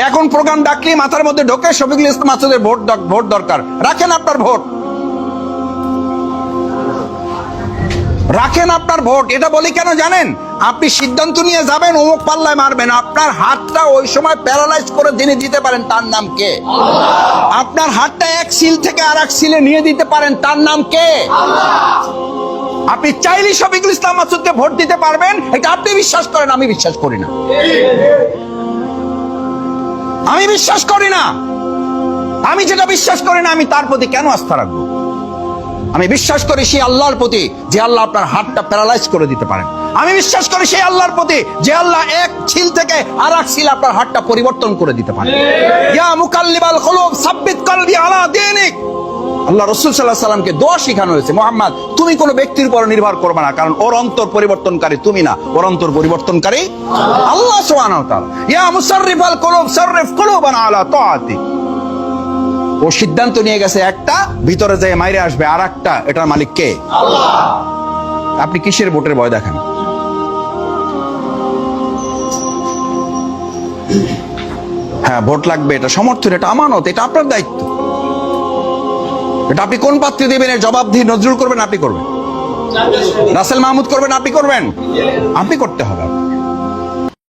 এখন প্রোগ্রাম ডাকলে মাথার মধ্যে ঢোকে শফিকুল ইসলাম মাসুদের ভোট দরকার। রাখেন আপনার ভোট, রাখেন আপনার ভোট। এটা বলি কেন জানেন? আপনি সিদ্ধান্ত নিয়ে যাবেন অমুক পাল্লায় মারবেন, আপনার হাতটা ওই সময় প্যারালাইজ করে যিনি দিতে পারেন তার নাম কে? আপনার হাতটা এক সিল থেকে আর এক সিলে নিয়ে দিতে পারেন তার নাম কে? আপনি চাইলে শফিকুল ইসলাম মাসুদকে ভোট দিতে পারবেন, এটা আপনি বিশ্বাস করেন, আমি বিশ্বাস করি না। আমি বিশ্বাস করি না। আমি যেটা বিশ্বাস করি না, আমি তার প্রতি কেন আস্থা রাখবো? আমি বিশ্বাস করি সেই আল্লাহর প্রতি যে আল্লাহ আপনার হাতটা প্যারালাইজ করে দিতে পারেন। আমি বিশ্বাস করি সেই আল্লাহর প্রতি যে আল্লাহ এক ছিল থেকে আর এক ছিল আপনার হাতটা পরিবর্তন করে দিতে পারেন। ইয়া মুকাল্লিবাল কুলুব সাব্বিত কলবি আলা দীনিক। আল্লাহ রাসূল সাল্লাল্লাহু আলাইহি সাল্লামকে দোয়া শেখানো হয়েছে, মুহাম্মদ তুমি কোনো ব্যক্তির উপর নির্ভর করবে না, কারণ ওর অন্তর পরিবর্তনকারী তুমি না, ওর অন্তর পরিবর্তনকারী আল্লাহ সুবহানাহু ওয়া তাআলা। ইয়া মুসাররিফাল কুলুব সাররিফ কুলুবানা আলা তাআতিক। ও সিদ্ধান্ত নিয়ে গেছে একটা, ভিতরে যায় মাইরে আসবে আর একটা, এটার মালিক কে? আল্লাহ। আপনি কিসের ভোটের ভয় দেখেন? হ্যাঁ ভোট লাগবে, এটা সমর্থন, এটা আমানত, এটা আপনার দায়িত্ব। এটা আপনি কোন পাত্রে দেবেন এর জবাবদিহি নজরুল করবেন, আপনি করবেন। রাসেল মাহমুদ করবেন, আপনি করবেন। আপনি করতে হবে।